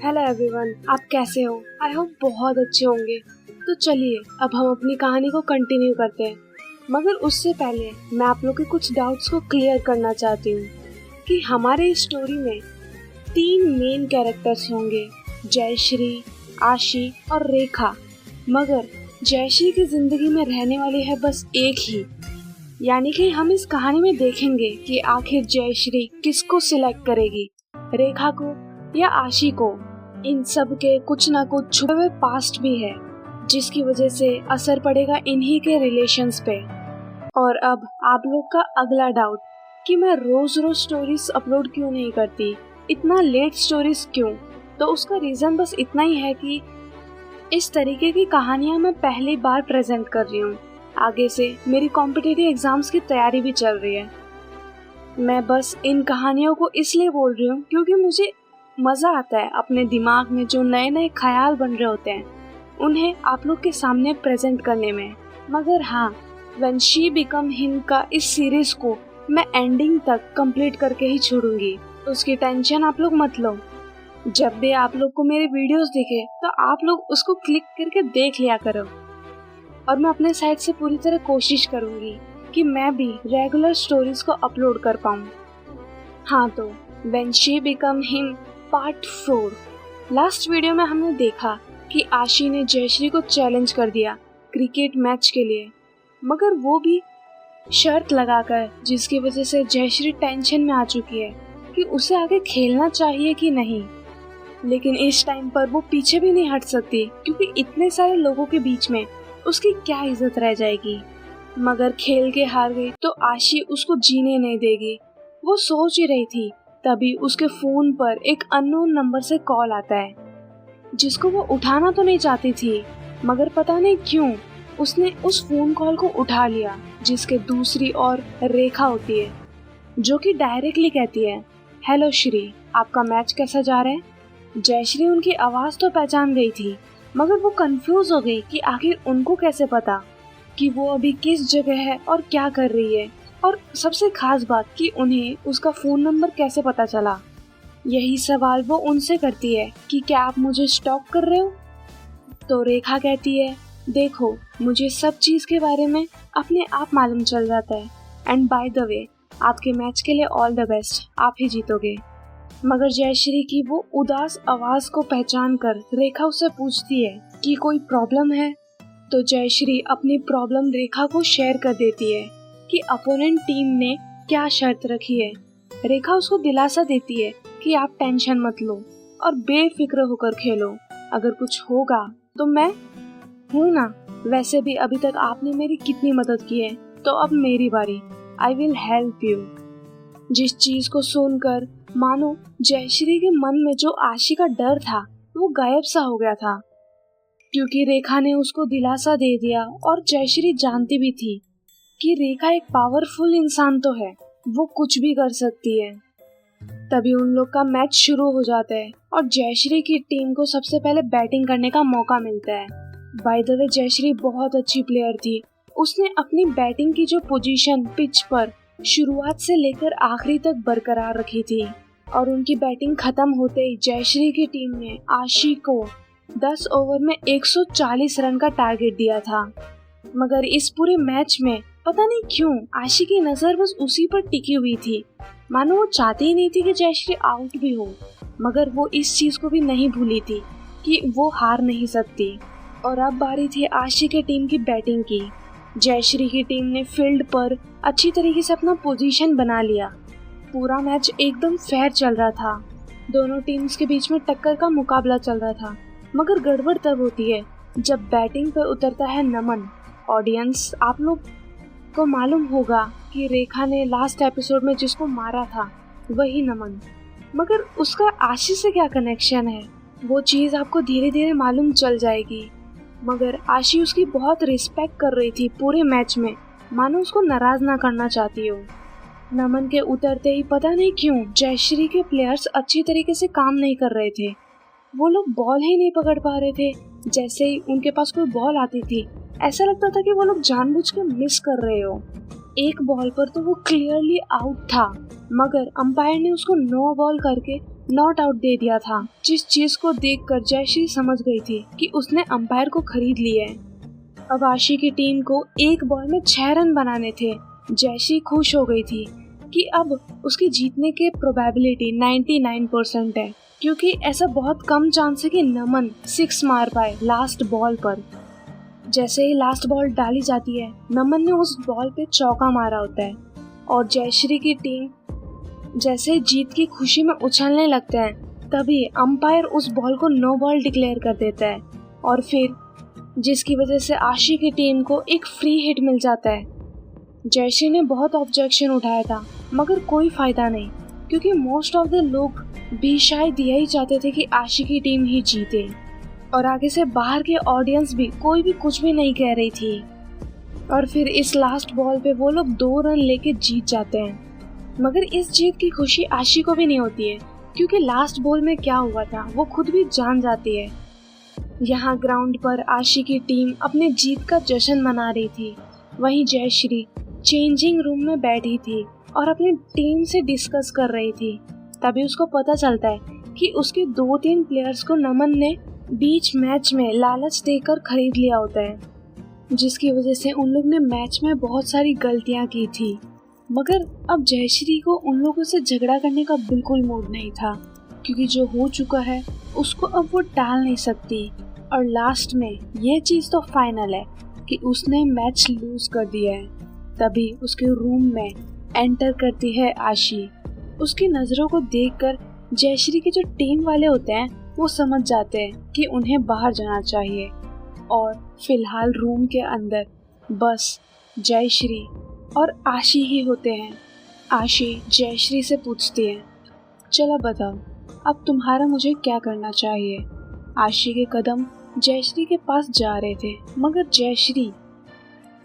Hello everyone, आप कैसे हो? आई होप बहुत अच्छे होंगे। तो चलिए अब हम अपनी कहानी को कंटिन्यू करते हैं। मगर उससे पहले मैं आप लोग के कुछ डाउट्स को क्लियर करना चाहती हूँ कि हमारे इस स्टोरी में 3 मेन कैरेक्टर्स होंगे, जयश्री, आशी और रेखा। मगर जयश्री की जिंदगी में रहने वाली है बस एक ही, यानी कि हम इस कहानी में देखेंगे कि आखिर जयश्री किसको सिलेक्ट करेगी, रेखा को या आशी को। इन सब के कुछ ना कुछ छुपे हुए पास्ट भी है जिसकी वजह से असर पड़ेगा इन्हीं के रिलेशंस पे। और अब आप लोग का अगला डाउट कि मैं रोज रोज स्टोरीज अपलोड क्यों नहीं करती, इतना लेट स्टोरीज क्यों? तो उसका रीजन बस इतना ही है कि इस तरीके की कहानियां मैं पहली बार प्रेजेंट कर रही हूँ। आगे से मेरी कॉम्पिटिटिव एग्जाम्स की तैयारी भी चल रही है। मैं बस इन कहानियों को इसलिए बोल रही हूँ क्योंकि मुझे मज़ा आता है अपने दिमाग में जो नए नए ख्याल बन रहे होते हैं उन्हें आप लोग के सामने प्रेजेंट करने में। मगर हाँ, व्हेन शी बिकम हिम का इस सीरीज को मैं एंडिंग तक कंप्लीट करके ही छोड़ूंगी, उसकी टेंशन आप लोग मत लो। जब भी आप लोग को मेरे वीडियोस दिखे तो आप लोग उसको क्लिक करके देख लिया करो और मैं अपने साइड से पूरी तरह कोशिश करूंगी कि मैं भी रेगुलर स्टोरीज को अपलोड कर पाऊँ। हाँ, तो when she become him part 4। Last video में हमने देखा कि आशी ने जयश्री को चैलेंज कर दिया क्रिकेट मैच के लिए, मगर वो भी शर्त लगाकर, जिसकी वजह से जयश्री टेंशन में आ चुकी है कि उसे आगे खेलना चाहिए कि नहीं। लेकिन इस टाइम पर वो पीछे भी नहीं हट सकती क्योंकि इतने सारे लोगों के बीच में उसकी क्या इज्जत रह जाएगी। मगर खेल के हार गई तो आशी उसको जीने नहीं देगी। वो सोच ही रही थी, तभी उसके फोन पर एक अननोन नंबर से कॉल आता है जिसको वो उठाना तो नहीं चाहती थी, मगर पता नहीं क्यों उसने उस फोन कॉल को उठा लिया, जिसके दूसरी ओर रेखा होती है जो कि डायरेक्टली कहती है, हेलो श्री, आपका मैच कैसा जा रहा है? जयश्री उनकी आवाज तो पहचान गई थी, मगर वो कंफ्यूज हो गई कि आखिर उनको कैसे पता कि वो अभी किस जगह है और क्या कर रही है, और सबसे खास बात कि उन्हें उसका फोन नंबर कैसे पता चला। यही सवाल वो उनसे करती है कि क्या आप मुझे स्टॉक कर रहे हो? तो रेखा कहती है, देखो, मुझे सब चीज के बारे में अपने आप मालूम चल जाता है, एंड बाय द वे, आपके मैच के लिए ऑल द बेस्ट, आप ही जीतोगे। मगर जयश्री की वो उदास आवाज को पहचान कर रेखा उससे पूछती है कि कोई प्रॉब्लम है? तो जयश्री अपनी प्रॉब्लम रेखा को शेयर कर देती है कि अपोनेंट टीम ने क्या शर्त रखी है। रेखा उसको दिलासा देती है कि आप टेंशन मत लो और बेफिक्र होकर खेलो, अगर कुछ होगा तो मैं हूँ ना। वैसे भी अभी तक आपने मेरी कितनी मदद की है, तो अब मेरी बारी, आई विल हेल्प यू। जिस चीज को सुनकर मानो जयश्री के मन में जो आशी का डर था वो गायब सा हो गया था, क्योंकि रेखा ने उसको दिलासा दे दिया। और जयश्री जानती भी थी कि रेखा एक पावरफुल इंसान तो है, वो कुछ भी कर सकती है। तभी उन लोग का मैच शुरू हो जाता है और जयश्री की टीम को सबसे पहले बैटिंग करने का मौका मिलता है। बाय द वे, जयश्री बहुत अच्छी प्लेयर थी। उसने अपनी बैटिंग की जो पोजीशन पिच पर शुरुआत से लेकर आखिरी तक बरकरार रखी थी, और उनकी बैटिंग खत्म होते ही जयश्री की टीम ने आशी को 10 ओवर में 140 रन का टारगेट दिया था। मगर इस पूरे मैच में पता नहीं क्यों आशी की नजर बस उसी पर टिकी हुई थी, मानो वो चाहती ही नहीं थी कि जयश्री आउट भी हो। मगर वो इस चीज को भी नहीं भूली थी कि वो हार नहीं सकती। और अब बारी थी आशी के टीम की बैटिंग की। जयश्री की टीम ने फील्ड पर अच्छी तरीके से अपना पोजीशन बना लिया। पूरा मैच एकदम फेयर चल रहा था, दोनों टीम्स के बीच में टक्कर का मुकाबला चल रहा था। मगर गड़बड़ तब होती है जब बैटिंग पर उतरता है नमन। ऑडियंस, आप लोग को मालूम होगा कि रेखा ने लास्ट एपिसोड में जिसको मारा था वही नमन। मगर उसका आशी से क्या कनेक्शन है, वो चीज आपको धीरे धीरे मालूम चल जाएगी। मगर आशी उसकी बहुत रिस्पेक्ट कर रही थी पूरे मैच में, मानो उसको नाराज ना करना चाहती हो। नमन के उतरते ही पता नहीं क्यों जयश्री के प्लेयर्स अच्छी तरीके से काम नहीं कर रहे थे। वो लोग बॉल ही नहीं पकड़ पा रहे थे। जैसे ही उनके पास कोई बॉल आती थी ऐसा लगता था कि वो लोग जानबूझ के मिस कर रहे हो। एक बॉल पर तो वो क्लियरली आउट था, मगर अंपायर ने उसको नो बॉल करके नॉट आउट दे दिया था, जिस चीज को देखकर जयश्री समझ गई थी कि उसने अंपायर को खरीद लिया है। अब आशी की टीम को एक बॉल में 6 रन बनाने थे। जयश्री खुश हो गई थी कि अब उसकी जीतने के प्रोबेबिलिटी 99% है, क्योंकि ऐसा बहुत कम चांस है कि नमन 6 मार पाए लास्ट बॉल पर। जैसे ही लास्ट बॉल डाली जाती है, नमन ने उस बॉल पे चौका मारा होता है और जयश्री की टीम जैसे जीत की खुशी में उछलने लगते हैं, तभी अंपायर उस बॉल को नो बॉल डिक्लेयर कर देता है और फिर जिसकी वजह से आशी की टीम को एक फ्री हिट मिल जाता है। जयश्री ने बहुत ऑब्जेक्शन उठाया था, मगर कोई फायदा नहीं, क्योंकि मोस्ट ऑफ द लोग भी शायद यही चाहते थे कि आशी की टीम ही जीते और आगे से बाहर के ऑडियंस भी कोई भी कुछ भी नहीं कह रही थी। और फिर इस लास्ट बॉल पे वो लोग 2 रन लेके जीत जाते हैं। मगर इस जीत की खुशी आशी को भी नहीं होती है, क्योंकि लास्ट बॉल में क्या हुआ था वो खुद भी जान जाती है। यहाँ ग्राउंड पर आशी की टीम अपने जीत का जश्न मना रही थी, वहीं जयश्री चेंजिंग रूम में बैठी थी और अपनी टीम से डिस्कस कर रही थी। तभी उसको पता चलता है कि उसके 2-3 प्लेयर्स को नमन ने बीच मैच में लालच देकर खरीद लिया होता है, जिसकी वजह से उन लोग ने मैच में बहुत सारी गलतियां की थी। मगर अब जयश्री को उन लोगों से झगड़ा करने का बिल्कुल मूड नहीं था, क्योंकि जो हो चुका है उसको अब वो टाल नहीं सकती। और लास्ट में ये चीज़ तो फाइनल है कि उसने मैच लूज कर दिया है। तभी उसके रूम में एंटर करती है आशी। उसकी नज़रों को देखकर जयश्री के जो टीम वाले होते हैं वो समझ जाते हैं कि उन्हें बाहर जाना चाहिए और फिलहाल रूम के अंदर बस जयश्री और आशी ही होते हैं। आशी जयश्री से पूछती है, चलो बताओ अब तुम्हारा मुझे क्या करना चाहिए। आशी के कदम जयश्री के पास जा रहे थे, मगर जयश्री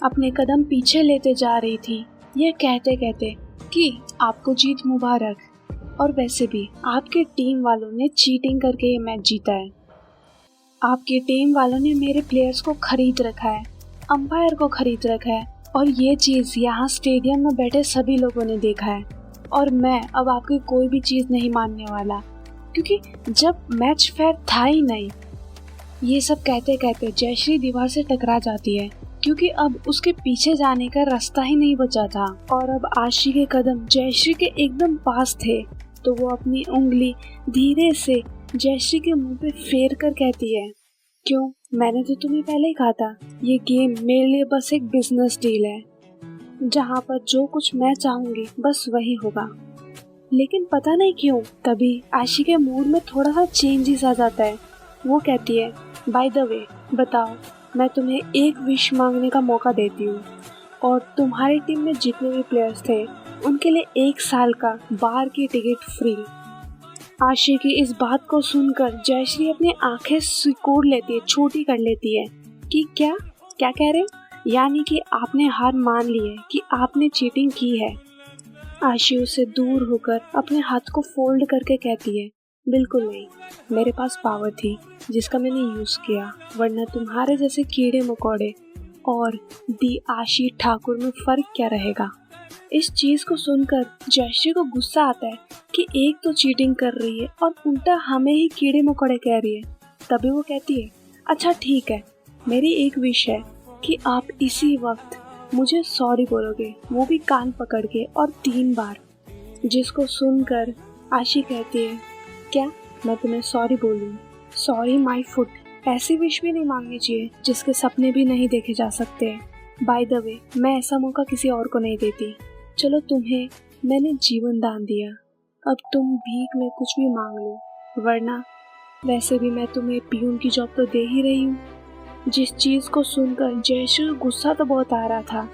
अपने कदम पीछे लेते जा रही थी, ये कहते कहते कि आपको जीत मुबारक, और वैसे भी आपके टीम वालों ने चीटिंग करके ये मैच जीता है। आपकी टीम वालों ने मेरे प्लेयर्स को खरीद रखा है, अंपायर को खरीद रखा है, और ये चीज़ यहाँ स्टेडियम में बैठे सभी लोगों ने देखा है। और मैं अब आपकी कोई भी चीज़ नहीं मानने वाला, क्योंकि जब मैच फेयर था ही नहीं। ये सब कहते कहते जयश्री दीवार से टकरा जाती है, क्योंकि अब उसके पीछे जाने का रास्ता ही नहीं बचा था और अब आशी के कदम जयश्री के एकदम पास थे। तो वो अपनी उंगली धीरे से जयश्री के मुंह पे फेर कर कहती है, क्यों, मैंने तो तुम्हें पहले ही कहा था, ये गेम मेरे लिए बस एक बिजनेस डील है, जहाँ पर जो कुछ मैं चाहूंगी बस वही होगा। लेकिन पता नहीं क्यों तभी आशी के मूड में थोड़ा सा चेंजेस आ जाता है। वो कहती है, बाय द वे बताओ, मैं तुम्हें एक विश मांगने का मौका देती हूँ और तुम्हारी टीम में जितने भी प्लेयर्स थे उनके लिए 1 साल का बार की टिकट फ्री। आशी की इस बात को सुनकर जयश्री अपनी आंखें सिकोड़ लेती है, छोटी कर लेती है कि क्या क्या कह रहे, यानी कि आपने हार मान ली है कि आपने चीटिंग की है। आशी उससे दूर होकर अपने हाथ को फोल्ड करके कहती है, बिल्कुल नहीं, मेरे पास पावर थी जिसका मैंने यूज़ किया, वरना तुम्हारे जैसे कीड़े मकोड़े और दी आशी ठाकुर में फ़र्क क्या रहेगा। इस चीज़ को सुनकर जयश्री को गुस्सा आता है कि एक तो चीटिंग कर रही है और उल्टा हमें ही कीड़े मकोड़े कह रही है। तभी वो कहती है, अच्छा ठीक है, मेरी एक विश है कि आप इसी वक्त मुझे सॉरी बोलोगे, वो भी कान पकड़ के और 3 बार। जिसको सुनकर आशी कहती है, क्या मैं तुम्हें सॉरी बोलूँ? Sorry my foot. ऐसी विश भी नहीं मांगनी चाहिए जिसके सपने भी नहीं देखे जा सकते। बाय द वे मैं ऐसा मौका किसी और को नहीं देती। चलो तुम्हें मैंने जीवन दान दिया, अब तुम भीख में कुछ भी मांग लो, वरना वैसे भी मैं तुम्हें पियून की जॉब तो दे ही रही हूँ। जिस चीज़ को सुनकर जयश्री को गुस्सा तो बहुत आ रहा था,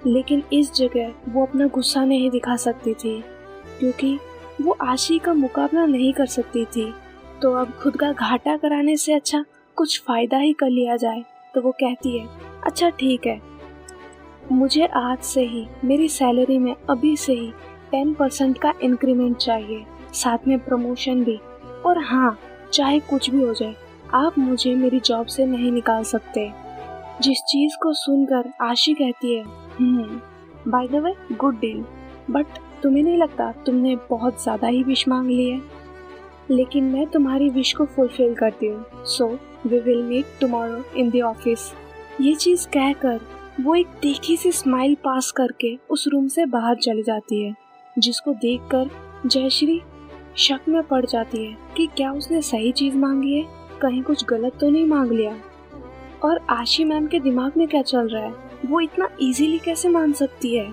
लेकिन इस जगह वो अपना गुस्सा नहीं दिखा सकती थी, क्योंकि वो आशी का मुकाबला नहीं कर सकती थी। तो अब खुद का घाटा कराने से अच्छा कुछ फ़ायदा ही कर लिया जाए। तो वो कहती है, अच्छा ठीक है, मुझे आज से ही मेरी सैलरी में अभी से ही 10% का इंक्रीमेंट चाहिए, साथ में प्रमोशन भी, और हाँ, चाहे कुछ भी हो जाए, आप मुझे मेरी जॉब से नहीं निकाल सकते। जिस चीज़ को सुनकर आशी कहती है, by the way good deal, but तुम्हें नहीं लगता तुमने बहुत ज़्यादा ही विश मांग ली है? लेकिन मैं तुम्हारी विश को फुलफिल करती हूँ। So we will meet tomorrow in the office. ये चीज़ कहकर वो एक तीखी सी स्माइल पास करके उस रूम से बाहर चली जाती है, जिसको देखकर जयश्री शक में पड़ जाती है कि क्या उसने सही चीज़ मांगी है, कहीं कुछ गलत तो नहीं मांग लिया। और आशी मैम के दिमाग में क्या चल रहा है, वो इतना इजीली कैसे मान सकती है।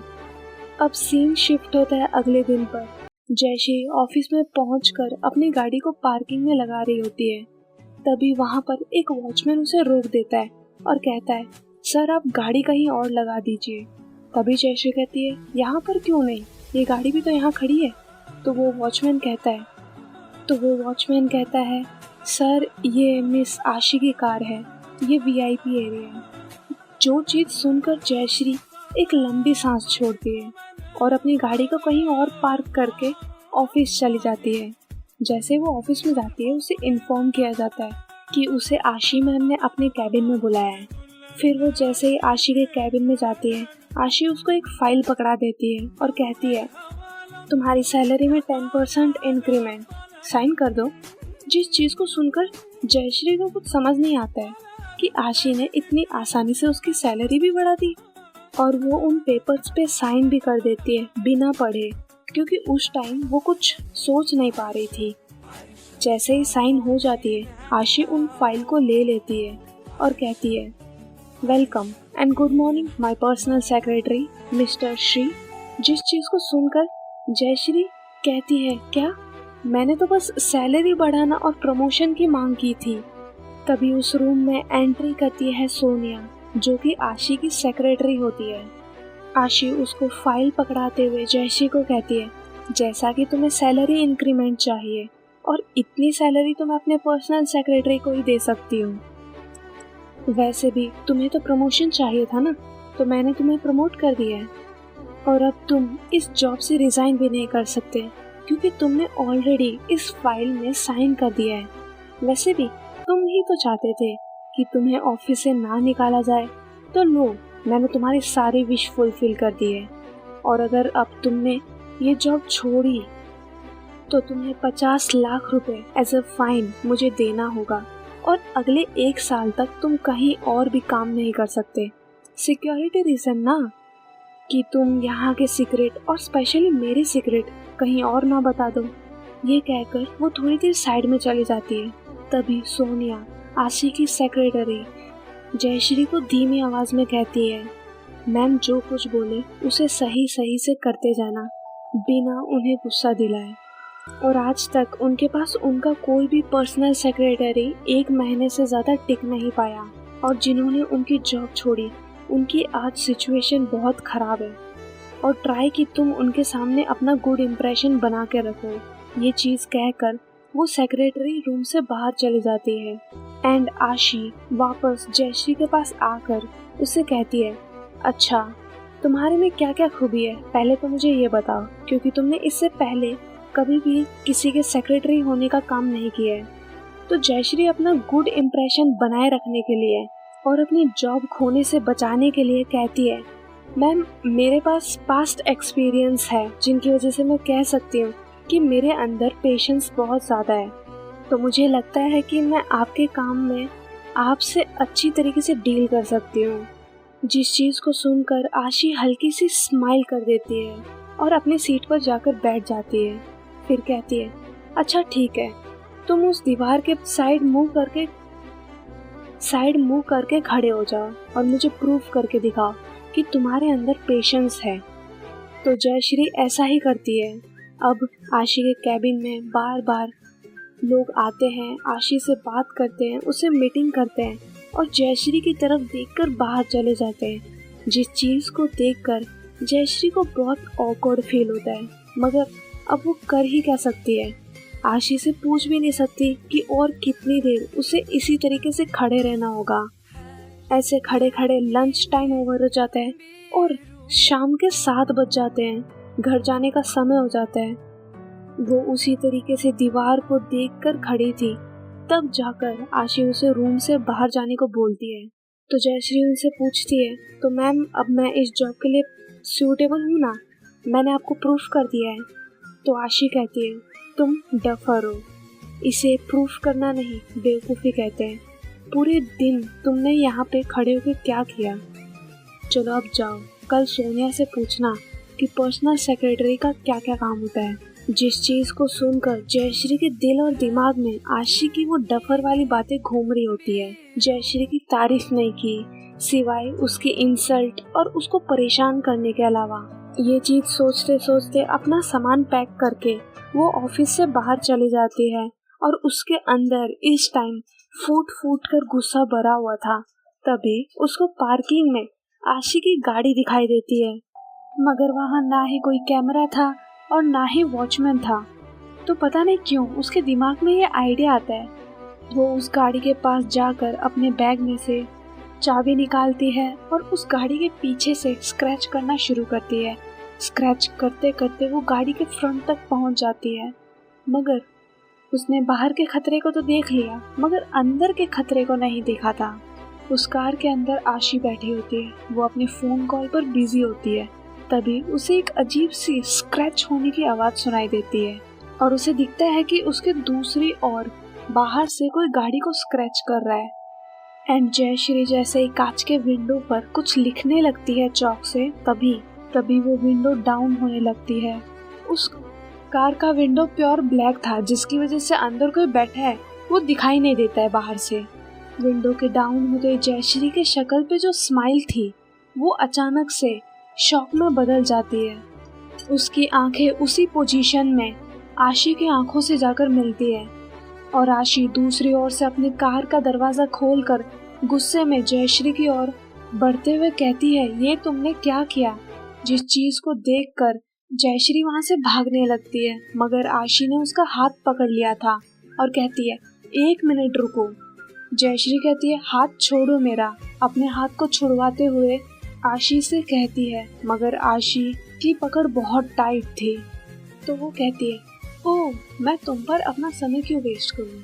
अब सीन शिफ्ट होता है अगले दिन पर। जयश्री ऑफिस में पहुंचकर अपनी गाड़ी को पार्किंग में लगा रही होती है। तभी वहां पर एक वॉचमैन उसे रोक देता है और कहता है, सर आप गाड़ी कहीं और लगा दीजिए। तभी जयश्री कहती है, यहाँ पर क्यों नहीं, ये गाड़ी भी तो यहाँ खड़ी है। तो वो वॉचमैन कहता है सर ये मिस आशी की कार है, ये वीआईपी एरिया है। जो चीज़ सुनकर जयश्री एक लंबी सांस छोड़ती है और अपनी गाड़ी को कहीं और पार्क करके ऑफिस चली जाती है। जैसे वो ऑफिस में जाती है उसे इन्फॉर्म किया जाता है कि उसे आशी मैम ने अपने कैबिन में बुलाया है। फिर वो जैसे ही आशी के कैबिन में जाती है, आशी उसको एक फाइल पकड़ा देती है और कहती है, तुम्हारी सैलरी में 10% इंक्रीमेंट, साइन कर दो। जिस चीज़ को सुनकर जयश्री को कुछ समझ नहीं आता है कि आशी ने इतनी आसानी से उसकी सैलरी भी बढ़ा दी, और वो उन पेपर्स पे साइन भी कर देती है बिना पढ़े, क्योंकि उस टाइम वो कुछ सोच नहीं पा रही थी। जैसे ही साइन हो जाती है, आशी उन फाइल को ले लेती है और कहती है, welcome and good morning my personal secretary mister Shri. जिस चीज़ को सुनकर जयश्री कहती है, क्या, मैंने तो बस सैलरी बढ़ाना और प्रमोशन की मांग की थी। तभी उस रूम में एंट्री करती है सोनिया, जो कि आशी की सेक्रेटरी होती है। आशी उसको फाइल पकड़ाते हुए जयश्री को कहती है, जैसा कि तुम्हें सैलरी इंक्रीमेंट चाहिए और इतनी सैलरी तो मैं अपने पर्सनल सेक्रेटरी को ही दे सकती हूँ। वैसे भी तुम्हें तो प्रमोशन चाहिए था ना, तो मैंने तुम्हें प्रमोट कर दिया है और अब तुम इस जॉब से रिजाइन भी नहीं कर सकते, क्योंकि तुमने ऑलरेडी इस फाइल में साइन कर दिया है। वैसे भी तुम ही तो चाहते थे कि तुम्हें ऑफिस से ना निकाला जाए, तो लो, मैंने तुम्हारी सारी विश फुलफिल कर दी है। और अगर अब तुमने ये जॉब छोड़ी तो तुम्हें 50 लाख रुपए एज अ फाइन मुझे देना होगा, और अगले 1 साल तक तुम कहीं और भी काम नहीं कर सकते। सिक्योरिटी रीजन ना, कि तुम यहाँ के सीक्रेट और स्पेशली मेरे सीक्रेट कहीं और ना बता दो। ये कहकर वो थोड़ी देर साइड में चली जाती है। तभी सोनिया, आशी की सेक्रेटरी, जयश्री को धीमी आवाज में कहती है, मैम जो कुछ बोले उसे सही सही से करते जाना, बिना उन्हें गुस्सा दिलाए। और आज तक उनके पास उनका कोई भी पर्सनल सेक्रेटरी 1 महीने से ज़्यादा टिक नहीं पाया, और जिन्होंने उनकी जॉब छोड़ी उनकी आज सिचुएशन बहुत ख़राब है। और ट्राई कि तुम उनके सामने अपना गुड इम्प्रेशन बना के रखो। ये चीज़ कहकर वो सेक्रेटरी रूम से बाहर चली जाती है। एंड आशी वापस जयश्री के पास आकर उससे कहती है, अच्छा तुम्हारे में क्या क्या खूबी है, पहले तो मुझे ये बताओ, क्योंकि तुमने इससे पहले कभी भी किसी के सेक्रेटरी होने का काम नहीं किया है। तो जयश्री अपना गुड इम्प्रेशन बनाए रखने के लिए और अपनी जॉब खोने से बचाने के लिए कहती है, मैम मेरे पास पास्ट एक्सपीरियंस है, जिनकी वजह से मैं कह सकती हूँ कि मेरे अंदर पेशेंस बहुत ज़्यादा है। तो मुझे लगता है कि मैं आपके काम में आपसे अच्छी तरीके से डील कर सकती हूँ। जिस चीज़ को सुनकर आशी हल्की सी स्माइल कर देती है और अपनी सीट पर जाकर बैठ जाती है। फिर कहती है, अच्छा ठीक है, तुम उस दीवार के साइड मुंह करके खड़े हो जाओ और मुझे प्रूफ करके दिखाओ कि तुम्हारे अंदर पेशेंस है। तो जयश्री ऐसा ही करती है। अब आशी के कैबिन में बार बार लोग आते हैं, आशी से बात करते हैं, उससे मीटिंग करते हैं और जयश्री की तरफ देखकर बाहर चले जाते हैं। जिस चीज़ को देखकर जयश्री को बहुत ऑकवर्ड फील होता है, मगर अब वो कर ही क्या सकती है। आशी से पूछ भी नहीं सकती कि और कितनी देर उसे इसी तरीके से खड़े रहना होगा। ऐसे खड़े खड़े लंच टाइम ओवर हो जाता है और शाम के 7 बज जाते हैं, घर जाने का समय हो जाता है। वो उसी तरीके से दीवार को देखकर खड़ी थी। तब जाकर आशी उसे रूम से बाहर जाने को बोलती है। तो जयश्री उनसे पूछती है, तो मैम अब मैं इस जॉब के लिए सूटेबल हूँ ना, मैंने आपको प्रूफ कर दिया है। तो आशी कहती है, तुम डफर हो, इसे प्रूफ करना नहीं, बेवकूफ़ी कहते हैं। पूरे दिन तुमने यहाँ पे खड़े होकर क्या किया? चलो अब जाओ, कल सोनिया से पूछना कि पर्सनल सेक्रेटरी का क्या क्या काम होता है। जिस चीज़ को सुनकर जयश्री के दिल और दिमाग में आशी की वो डफर वाली बातें घूम रही होती है। जयश्री की तारीफ नहीं की, सिवाय उसकी इंसल्ट और उसको परेशान करने के अलावा। ये चीज़ सोचते सोचते अपना सामान पैक करके वो ऑफिस से बाहर चली जाती है और उसके अंदर इस टाइम फूट फूट कर गुस्सा भरा हुआ था। तभी उसको पार्किंग में आशी की गाड़ी दिखाई देती है, मगर वहाँ ना ही कोई कैमरा था और ना ही वॉचमैन था। तो पता नहीं क्यों उसके दिमाग में ये आइडिया आता है। वो उस गाड़ी के पास जाकर अपने बैग में से चाबी निकालती है और उस गाड़ी के पीछे से स्क्रैच करना शुरू करती है। स्क्रैच करते करते वो गाड़ी के फ्रंट तक पहुंच जाती है, मगर उसने बाहर के खतरे को तो देख लिया, मगर अंदर के खतरे को नहीं देखा था। उस कार के अंदर आशी बैठी होती है, वो अपने फ़ोन कॉल पर बिजी होती है। तभी उसे एक अजीब सी स्क्रैच होने की आवाज़ सुनाई देती है और उसे दिखता है कि उसके दूसरी ओर बाहर से कोई गाड़ी को स्क्रैच कर रहा है। एंड जयश्री जैसे ही कांच के विंडो पर कुछ लिखने लगती है चौक से, तभी वो विंडो डाउन होने लगती है। उस कार का विंडो प्योर ब्लैक था, जिसकी वजह से अंदर कोई बैठा है वो दिखाई नहीं देता है बाहर से। विंडो के डाउन होते जयश्री के शक्ल पे जो स्माइल थी वो अचानक से शॉक में बदल जाती है। उसकी आंखें उसी पोजीशन में आशी की आंखों से जाकर मिलती है और आशी दूसरी ओर से अपनी कार का दरवाजा खोलकर गुस्से में जयश्री की ओर बढ़ते हुए कहती है, ये तुमने क्या किया? जिस चीज को देखकर जयश्री वहां से भागने लगती है, मगर आशी ने उसका हाथ पकड़ लिया था और कहती है, 1 मिनट रुको। जयश्री कहती है, हाथ छोड़ो मेरा। अपने हाथ को छुड़वाते हुए आशी से कहती है, मगर आशी की पकड़ बहुत टाइट थी। तो वो कहती है, ओह, मैं तुम पर अपना समय क्यों वेस्ट करूं?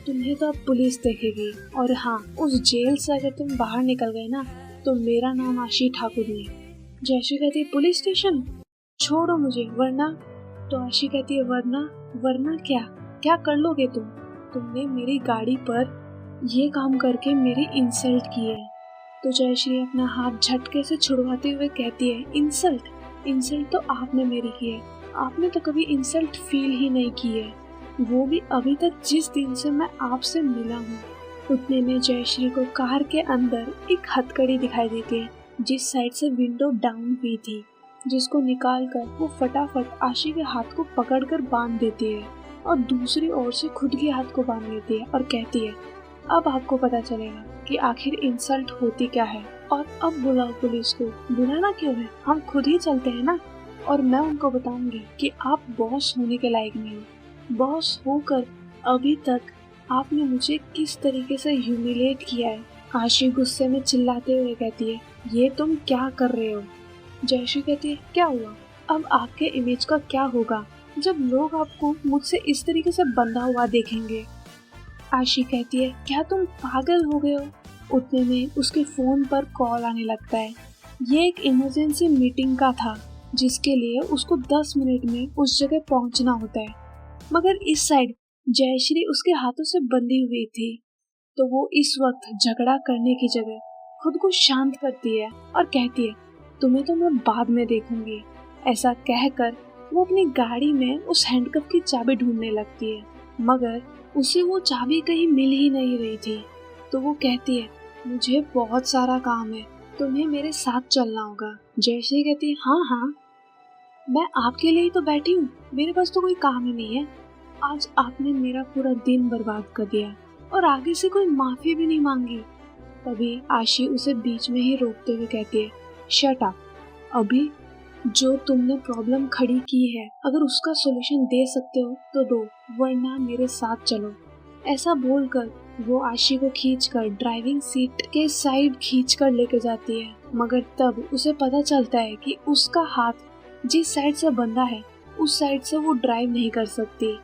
तुम्हें तो अब पुलिस देखेगी, और हाँ, उस जेल से अगर तुम बाहर निकल गए ना तो मेरा नाम आशी ठाकुर नहीं। जयश्री कहती है, पुलिस स्टेशन? छोड़ो मुझे, वरना। तो आशी कहती है, वरना क्या कर लोगे तुम? तुमने मेरी गाड़ी पर ये काम करके मेरी इंसल्ट की है। तो जयश्री अपना हाथ झटके से छुड़वाते हुए कहती है, इंसल्ट तो आपने मेरी की है। आपने तो कभी इंसल्ट फील ही नहीं की है, वो भी अभी तक जिस दिन से मैं आपसे मिला हूँ। उतने में जयश्री को कार के अंदर एक हथकड़ी दिखाई देती है, जिस साइड से विंडो डाउन हुई थी, जिसको निकालकर वो फटाफट आशी के हाथ को पकड़कर बांध देती है और दूसरी ओर से खुद के हाथ को बांध लेती है और कहती है, अब आपको पता चलेगा कि आखिर इंसल्ट होती क्या है। और अब बुलाओ पुलिस को। बुलाना क्यों है, हम खुद ही चलते हैं ना, और मैं उनको बताऊंगी कि आप बॉस होने के लायक नहीं हो। बॉस होकर अभी तक आपने मुझे किस तरीके से ह्यूमिलेट किया है। आशी गुस्से में चिल्लाते हुए कहती है, ये तुम क्या कर रहे हो? जयश्री कहती है, क्या हुआ? अब आपके इमेज का क्या होगा जब लोग आपको मुझसे इस तरीके से बंधा हुआ देखेंगे? आशी कहती है, क्या तुम पागल हो गए हो? उतने में उसके फोन पर कॉल आने लगता है। ये एक इमरजेंसी मीटिंग का था, जिसके लिए उसको 10 मिनट में उस जगह पहुंचना होता है, मगर इस साइड जयश्री उसके हाथों से बंधी हुई थी। तो वो इस वक्त झगड़ा करने की जगह खुद को शांत करती है और कहती है, तुम्हें तो मैं बाद में देखूंगी। ऐसा कहकर वो अपनी गाड़ी में उस हैंडकफ की चाबी ढूंढने लगती है, मगर उसे वो चाबी कहीं मिल ही नहीं रही थी। तो वो कहती है, मुझे बहुत सारा काम है, तुम्हें मेरे साथ चलना होगा। जयश्री कहती है, हाँ, मैं आपके लिए ही तो बैठी हूँ, मेरे पास तो कोई काम ही नहीं है। आज आपने मेरा पूरा दिन बर्बाद कर दिया और आगे से कोई माफी भी नहीं मांगी। तभी आशी उसे बीच में ही रोकते हुए कहती है, शट अप। अभी जो तुमने प्रॉब्लम खड़ी की है, अगर उसका सॉल्यूशन दे सकते हो तो दो, वरना मेरे साथ चलो। ऐसा बोलकर वो आशी को खींचकर ड्राइविंग सीट के साइड खींचकर लेके जाती है, मगर तब उसे पता चलता है कि उसका हाथ जिस साइड से बंधा है उस साइड से वो ड्राइव नहीं कर सकती।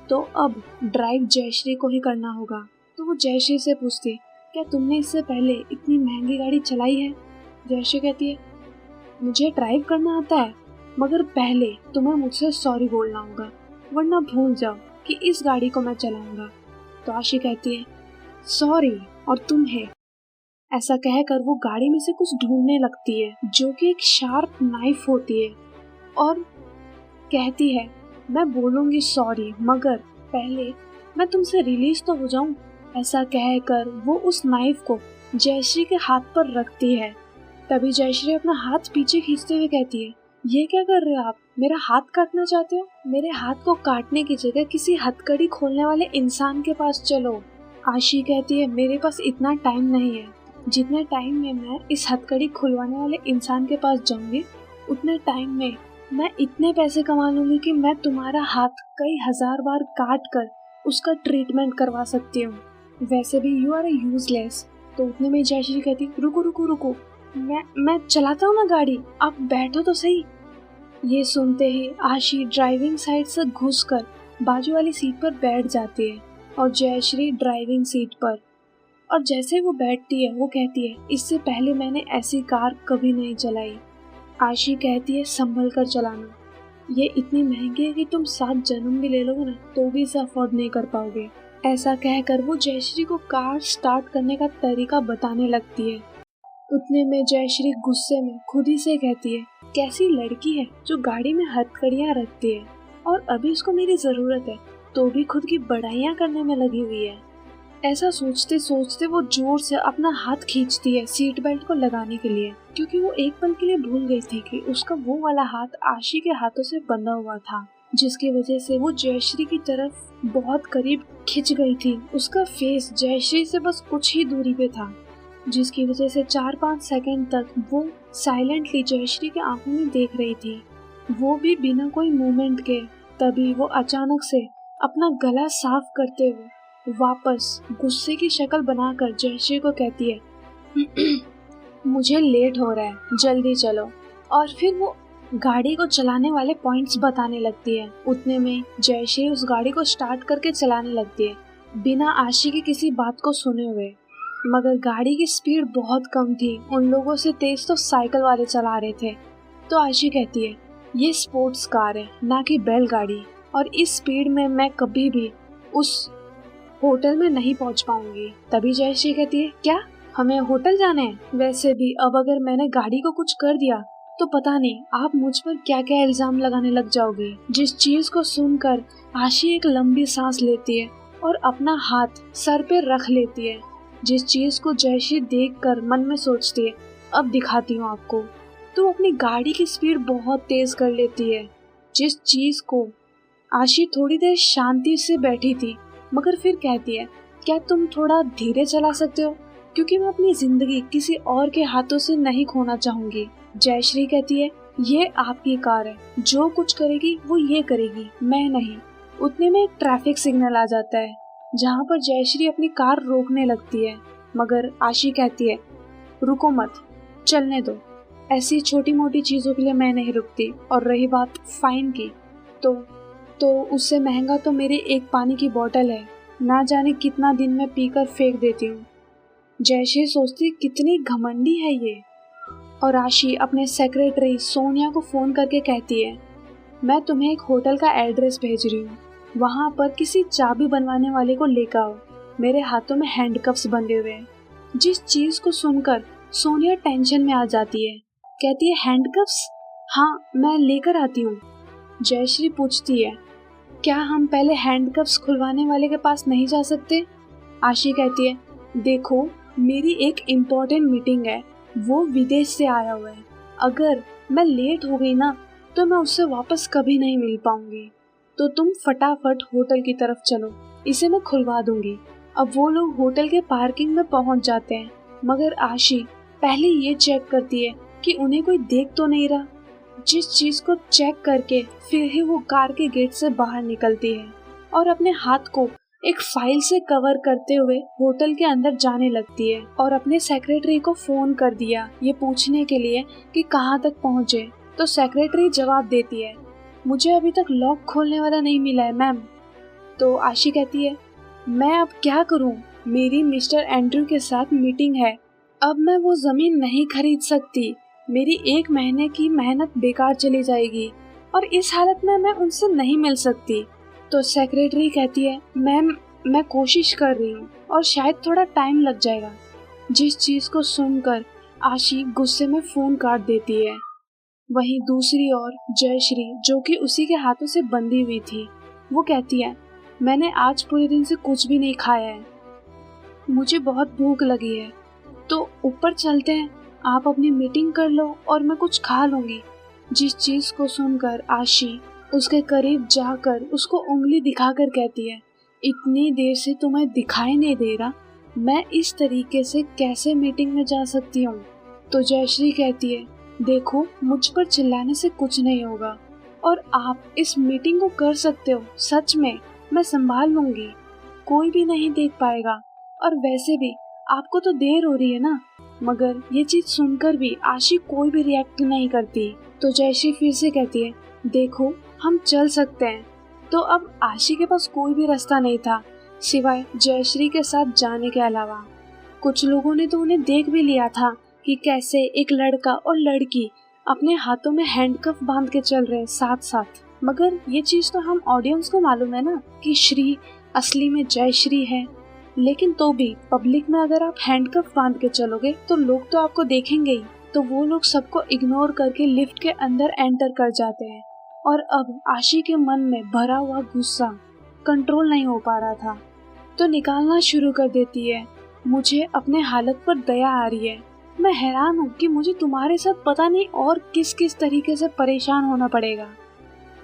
तो अब ड्राइव जयश्री को ही करना होगा। तो वो जयश्री से पूछती, क्या तुमने इससे पहले इतनी महंगी गाड़ी चलाई है? जयश्री कहती है, मुझे ड्राइव करना आता है, मगर पहले तुम्हें मुझसे सॉरी बोलना होगा, वरना भूल जाओ कि इस गाड़ी को मैं चलाऊंगा। तो आशी कहती है सॉरी, और तुम है। ऐसा कहकर वो गाड़ी में से कुछ ढूंढने लगती है जो कि एक शार्प नाइफ होती है और कहती है मैं बोलूंगी सॉरी, मगर पहले मैं तुमसे रिलीज तो हो जाऊं। ऐसा कहकर वो उस नाइफ को जयश्री के हाथ पर रखती है। तभी जयश्री अपना हाथ पीछे खींचते हुए कहती है ये क्या कर रहे हो आप, मेरा हाथ काटना चाहते हो? मेरे हाथ को काटने की जगह किसी हथकड़ी खोलने वाले इंसान के पास चलो। आशी कहती है मेरे पास इतना टाइम नहीं है, जितने टाइम में मैं इस हथकड़ी खुलवाने वाले इंसान के पास जाऊंगी उतने टाइम में मैं इतने पैसे कमा लूंगी कि मैं तुम्हारा हाथ कई हजार बार काट कर उसका ट्रीटमेंट करवा सकती हूँ। वैसे भी यू आर यूजलेस। तो उतने में जयश्री कहती रुको रुको रुको, मैं चलाता हूँ ना गाड़ी, आप बैठो तो सही। ये सुनते ही आशी ड्राइविंग साइड से घुसकर बाजू वाली सीट पर बैठ जाती है और जयश्री ड्राइविंग सीट पर। और जैसे वो बैठती है वो कहती है इससे पहले मैंने ऐसी कार कभी नहीं चलाई। आशी कहती है संभल कर चलाना, ये इतनी महंगी है कि तुम 7 जन्म भी ले लोगे ना तो भी इसे अफोर्ड नहीं कर पाओगे। ऐसा कहकर वो जयश्री को कार स्टार्ट करने का तरीका बताने लगती है। उतने में जयश्री गुस्से में खुद ही से कहती है कैसी लड़की है जो गाड़ी में हथकड़ियाँ रखती है और अभी उसको मेरी जरूरत है तो भी खुद की बड़ाइयाँ करने में लगी हुई है। ऐसा सोचते सोचते वो जोर से अपना हाथ खींचती है सीट बेल्ट को लगाने के लिए, क्योंकि वो एक पल के लिए भूल गई थी कि उसका वो वाला हाथ आशी के हाथों से बंधा हुआ था, जिसकी वजह से वो जयश्री की तरफ बहुत करीब खिंच गई थी। उसका फेस जयश्री से बस कुछ ही दूरी पे था, जिसकी वजह से 4-5 सेकंड तक वो साइलेंटली जयश्री के आंखों में देख रही थी, वो भी बिना कोई मूवमेंट के। तभी वो अचानक से अपना गला साफ करते हुए वापस गुस्से की शक्ल बनाकर जयश्री को कहती है मुझे लेट हो रहा है, जल्दी चलो। और फिर वो गाड़ी को चलाने वाले पॉइंट्स बताने लगती है। उतने में जयश्री उस गाड़ी को स्टार्ट करके चलाने लगती है बिना आशी की किसी बात को सुने हुए, मगर गाड़ी की स्पीड बहुत कम थी, उन लोगों से तेज तो साइकिल वाले चला रहे थे। तो आशी कहती है ये स्पोर्ट्स कार है ना कि बैलगाड़ी, और इस स्पीड में मैं कभी भी उस होटल में नहीं पहुंच पाऊंगी। तभी जयश्री कहती है क्या हमें होटल जाना है? वैसे भी अब अगर मैंने गाड़ी को कुछ कर दिया तो पता नहीं आप मुझ पर क्या क्या इल्जाम लगाने लग जाओगे। जिस चीज को सुनकर आशी एक लंबी सांस लेती है और अपना हाथ सर पे रख लेती है, जिस चीज को जयश्री देखकर मन में सोचती है अब दिखाती हूँ आपको। तो अपनी गाड़ी की स्पीड बहुत तेज कर लेती है, जिस चीज को आशी थोड़ी देर शांति से बैठी थी, मगर फिर कहती है क्या तुम थोड़ा धीरे चला सकते हो, क्योंकि मैं अपनी जिंदगी किसी और के हाथों से नहीं खोना चाहूंगी। जयश्री कहती है ये आपकी कार है, जो कुछ करेगी वो ये करेगी, मैं नहीं। उतने में एक ट्रैफिक सिग्नल आ जाता है जहाँ पर जयश्री अपनी कार रोकने लगती है, मगर आशी कहती है रुको मत, चलने दो, ऐसी छोटी मोटी चीजों के लिए मैं नहीं रुकती। और रही बात फाइन की, तो उससे महंगा तो मेरे एक पानी की बोतल है, ना जाने कितना दिन में पीकर फेंक देती हूँ। जयश्री सोचती कितनी घमंडी है ये। और आशी अपने सेक्रेटरी सोनिया को फोन करके कहती है मैं तुम्हें एक होटल का एड्रेस भेज रही हूँ, वहाँ पर किसी चाबी बनवाने वाले को लेकर आओ, मेरे हाथों में हैंडकफ्स बंधे हुए हैं। जिस चीज को सुनकर सोनिया टेंशन में आ जाती है, कहती है हैंडकफ्स? हाँ मैं लेकर आती हूँ। जयश्री पूछती है क्या हम पहले हैंडकफ्स खुलवाने वाले के पास नहीं जा सकते? आशी कहती है देखो मेरी एक इम्पोर्टेंट मीटिंग है, वो विदेश से आया हुआ है, अगर मैं लेट हो गई ना तो मैं उससे वापस कभी नहीं मिल पाऊंगी, तो तुम फटाफट होटल की तरफ चलो, इसे मैं खुलवा दूंगी। अब वो लोग होटल के पार्किंग में पहुंच जाते हैं, मगर आशी पहले ये चेक करती है कि उन्हें कोई देख तो नहीं रहा, जिस चीज को चेक करके फिर ही वो कार के गेट से बाहर निकलती है और अपने हाथ को एक फाइल से कवर करते हुए होटल के अंदर जाने लगती है। और अपने सेक्रेटरी को फोन कर दिया ये पूछने के लिए कि कहाँ तक पहुँचे, तो सेक्रेटरी जवाब देती है मुझे अभी तक लॉक खोलने वाला नहीं मिला है मैम। तो आशी कहती है मैं अब क्या करूँ, मेरी मिस्टर एंड्रू के साथ मीटिंग है, अब मैं वो जमीन नहीं खरीद सकती, मेरी 1 महीने की मेहनत बेकार चली जाएगी और इस हालत में मैं उनसे नहीं मिल सकती। तो सेक्रेटरी कहती है, मैम मैं कोशिश कर रही हूँ और शायद थोड़ा टाइम लग जाएगा। जिस चीज को सुनकर आशी गुस्से में फोन काट देती है। वहीं दूसरी ओर जयश्री, जो कि उसी के हाथों से बंधी हुई थी, वो कहती है, मैंने आज पूरे दिन से कुछ भी नहीं खाया है, मुझे बहुत भूख लगी है, तो ऊपर चलते हैं, आप अपनी मीटिंग कर लो और मैं कुछ खा लूंगी। जिस चीज को सुनकर आशी उसके करीब जाकर उसको उंगली दिखाकर कहती है, इतनी देर से तुम्हें दिखाई नहीं दे रहा, मैं इस तरीके से कैसे मीटिंग में जा सकती हूँ। तो जयश्री कहती है, देखो मुझ पर चिल्लाने से कुछ नहीं होगा और आप इस मीटिंग को कर सकते हो, सच में मैं संभाल लूंगी, कोई भी नहीं देख पाएगा, और वैसे भी आपको तो देर हो रही है ना। मगर ये चीज सुनकर भी आशी कोई भी रिएक्ट नहीं करती। तो जयश्री फिर से कहती है, देखो हम चल सकते हैं। तो अब आशी के पास कोई भी रास्ता नहीं था सिवाय जयश्री के साथ जाने के अलावा। कुछ लोगों ने तो उन्हें देख भी लिया था कि कैसे एक लड़का और लड़की अपने हाथों में हैंडकफ बांध के चल रहे हैं साथ साथ। मगर ये चीज तो हम ऑडियंस को मालूम है ना कि श्री असली में जयश्री है। लेकिन तो भी पब्लिक में अगर आप हैंडकफ बांध के चलोगे तो लोग तो आपको देखेंगे ही। तो वो लोग सबको इग्नोर करके लिफ्ट के अंदर एंटर कर जाते हैं। और अब आशी के मन में भरा हुआ गुस्सा कंट्रोल नहीं हो पा रहा था, तो निकालना शुरू कर देती है। मुझे अपने हालत पर दया आ रही है। मैं हैरान हूँ कि मुझे तुम्हारे साथ पता नहीं और किस किस तरीके से परेशान होना पड़ेगा,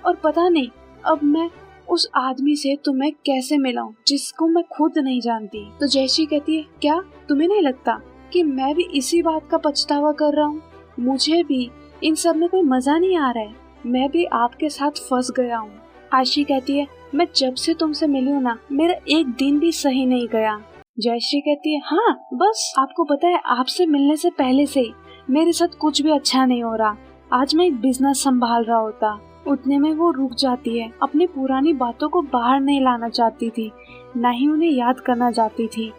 और पता नहीं अब मैं उस आदमी से तुम्हें कैसे मिलाऊं जिसको मैं खुद नहीं जानती। तो जयश्री कहती है, क्या तुम्हें नहीं लगता कि मैं भी इसी बात का पछतावा कर रहा हूँ? मुझे भी इन सब में कोई मजा नहीं आ रहा है, मैं भी आपके साथ फंस गया हूँ। आशी कहती है, मैं जब से तुमसे मिली हूँ ना, मेरा एक दिन भी सही नहीं गया। जयश्री कहती है, हाँ बस आपको पता है, आपसे मिलने से पहले से ही मेरे साथ कुछ भी अच्छा नहीं हो रहा। आज मैं एक बिजनेस संभाल रहा होता। उतने में वो रुक जाती है। अपनी पुरानी बातों को बाहर नहीं लाना चाहती थी, न ही उन्हें याद करना चाहती थी।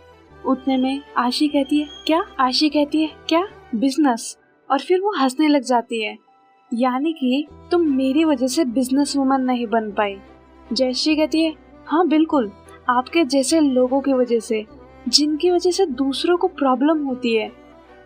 उतने में आशी कहती है, क्या? आशी कहती है, क्या बिजनेस? और फिर वो हंसने लग जाती है, यानी कि तुम मेरी वजह से बिजनेस वुमन नहीं बन पाई। जयश्री कहती है, हाँ बिल्कुल, आपके जैसे लोगों की वजह से, जिनकी वजह से दूसरों को प्रॉब्लम होती है,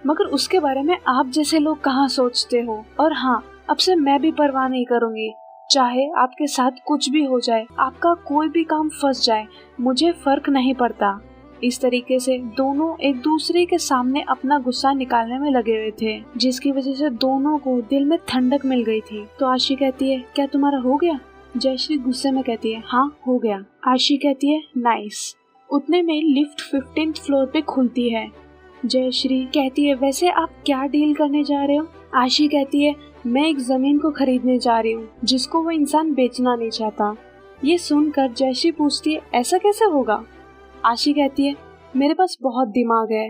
मगर उसके बारे में आप जैसे लोग कहाँ सोचते हो। और हाँ, अब से मैं भी परवाह नहीं करूँगी, चाहे आपके साथ कुछ भी हो जाए, आपका कोई भी काम फंस जाए, मुझे फर्क नहीं पड़ता। इस तरीके से दोनों एक दूसरे के सामने अपना गुस्सा निकालने में लगे हुए थे, जिसकी वजह से दोनों को दिल में ठंडक मिल गई थी। तो आशी कहती है, क्या तुम्हारा हो गया? जयश्री गुस्से में कहती है, हाँ हो गया। आशी कहती है, नाइस। उतने में लिफ्ट 15th फ्लोर पे खुलती है। जयश्री कहती है, वैसे आप क्या डील करने जा रहे हो? आशी कहती है, मैं एक जमीन को खरीदने जा रही हूँ जिसको वो इंसान बेचना नहीं चाहता। ये सुनकर जयश्री पूछती है, ऐसा कैसे होगा? आशी कहती है, मेरे पास बहुत दिमाग है,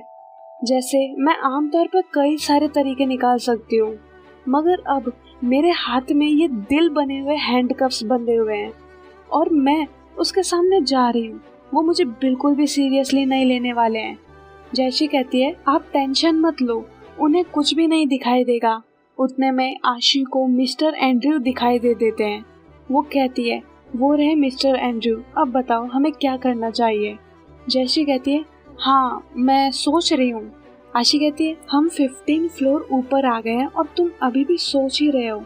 जैसे मैं आमतौर पर कई सारे तरीके निकाल सकती हूँ, मगर अब मेरे हाथ में ये दिल बने हुए हैंडकफ्स बंधे हुए हैं और मैं उसके सामने जा रही हूँ। वो मुझे बिल्कुल भी सीरियसली नहीं लेने वाले हैं। जयश्री कहती है, आप टेंशन मत लो, उन्हें कुछ भी नहीं दिखाई देगा। उतने में आशी को मिस्टर एंड्रयू दिखाई दे देते हैं। वो कहती है, वो रहे मिस्टर एंड्रयू, अब बताओ हमें क्या करना चाहिए? जयश्री कहती है, हाँ मैं सोच रही हूँ। आशी कहती है, हम 15 फ्लोर ऊपर आ गए हैं और तुम अभी भी सोच ही रहे हो।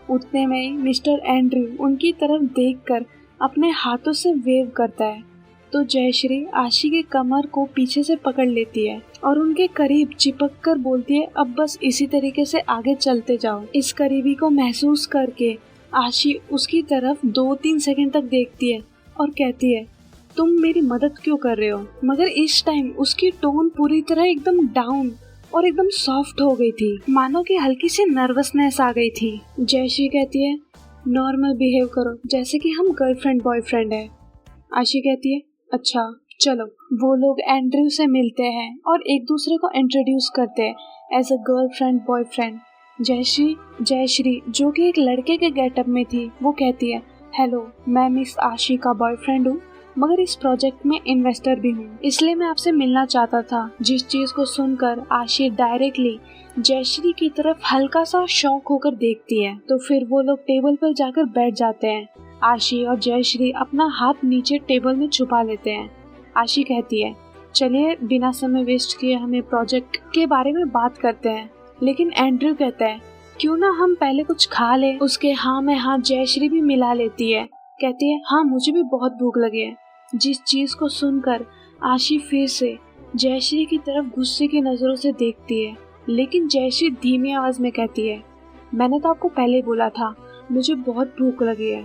उतने में मिस्टर एंड्रयू उनकी तरफ देखकर अपने हाथों से वेव करता है। तो जयश्री आशी के कमर को पीछे से पकड़ लेती है और उनके करीब चिपक कर बोलती है, अब बस इसी तरीके से आगे चलते जाओ। इस करीबी को महसूस करके आशी उसकी तरफ 2-3 सेकंड तक देखती है और कहती है, तुम मेरी मदद क्यों कर रहे हो? मगर इस टाइम उसकी टोन पूरी तरह एकदम डाउन और एकदम सॉफ्ट हो गई थी, मानो कि हल्की सी नर्वसनेस आ गई थी। जयश्री कहती है, नॉर्मल बिहेव करो जैसे कि हम गर्लफ्रेंड बॉयफ्रेंड है। आशी कहती है, अच्छा चलो। वो लोग एंड्रयू से मिलते हैं और एक दूसरे को इंट्रोड्यूस करते हैं as a girlfriend boyfriend. Jayashree जो कि एक लड़के के गेटअप में थी, वो कहती है, हेलो मैं मिस आशी का बॉयफ्रेंड हूँ, मगर इस प्रोजेक्ट में इन्वेस्टर भी हूँ, इसलिए मैं आपसे मिलना चाहता था। जिस चीज को सुनकर आशी डायरेक्टली जयश्री की तरफ हल्का सा शॉक होकर देखती है। तो फिर वो लोग टेबल पर जाकर बैठ जाते हैं। आशी और जयश्री अपना हाथ नीचे टेबल में छुपा लेते हैं। आशी कहती है, चलिए बिना समय वेस्ट किए हमें प्रोजेक्ट के बारे में बात करते हैं। लेकिन एंड्रयू कहता है, क्यों ना हम पहले कुछ खा लें। उसके हाँ में हाँ जयश्री भी मिला लेती है, कहती है, हाँ मुझे भी बहुत भूख लगी है। जिस चीज को सुनकर आशी फिर से जयश्री की तरफ गुस्से की नजरों से देखती है, लेकिन जयश्री धीमी आवाज में कहती है, मैंने तो आपको पहले ही बोला था मुझे बहुत भूख लगी है।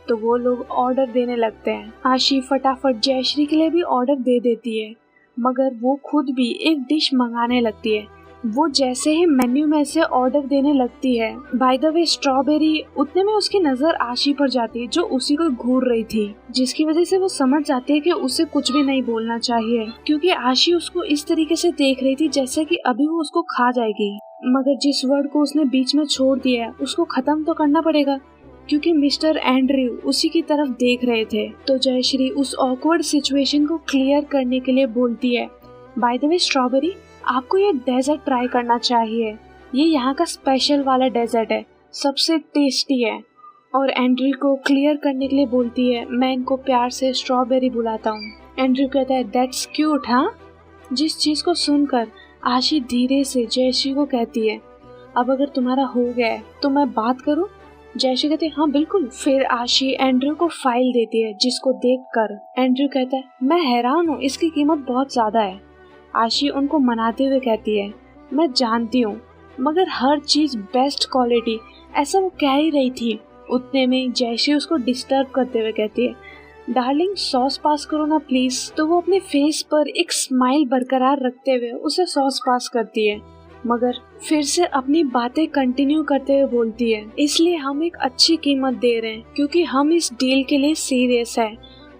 तो वो लोग ऑर्डर देने लगते हैं। आशी फटाफट जयश्री के लिए भी ऑर्डर दे देती है, मगर वो खुद भी एक डिश मंगाने लगती है। वो जैसे ही मेन्यू में से ऑर्डर देने लगती है, बाय द वे स्ट्रॉबेरी, उतने में उसकी नजर आशी पर जाती है जो उसी को घूर रही थी, जिसकी वजह से वो समझ जाती है कि उसे कुछ भी नहीं बोलना चाहिए, क्योंकि आशी उसको इस तरीके से देख रही थी जैसे कि अभी वो उसको खा जाएगी। मगर जिस वर्ड को उसने बीच में छोड़ दिया है उसको खत्म तो करना पड़ेगा, क्योंकि मिस्टर एंड्रयू उसी की तरफ देख रहे थे। तो जयश्री उस ऑकवर्ड सिचुएशन को क्लियर करने के लिए बोलती है, बाय द वे स्ट्रॉबेरी, आपको ये डेजर्ट ट्राई करना चाहिए, ये यहाँ का स्पेशल वाला डेजर्ट है, सबसे टेस्टी है। और एंड्रयू को क्लियर करने के लिए बोलती है, मैं इनको प्यार से स्ट्रॉबेरी बुलाता हूँ। एंड्रयू कहता है, दैट्स क्यूट। हाँ, जिस चीज को सुनकर आशी धीरे से जयश्री को कहती है, अब अगर तुम्हारा हो गया है तो मैं बात करूं। जयश्री कहती है, हाँ बिल्कुल। फिर आशी एंड्रयू को फाइल देती है, जिसको देखकर एंड्रयू कहता है, मैं हैरान हूँ, इसकी कीमत बहुत ज्यादा है। आशी उनको मनाते हुए कहती है, मैं जानती हूँ, मगर हर चीज बेस्ट क्वालिटी, ऐसा वो कह ही रही थी। उतने में जयश्री उसको डिस्टर्ब करते हुए कहती है, डार्लिंग सॉस पास करो ना प्लीज। तो वो अपने फेस पर एक स्माइल बरकरार रखते हुए उसे सॉस पास करती है, मगर फिर से अपनी बातें कंटिन्यू करते हुए बोलती है, इसलिए हम एक अच्छी कीमत दे रहे हैं, क्योंकि हम इस डील के लिए सीरियस है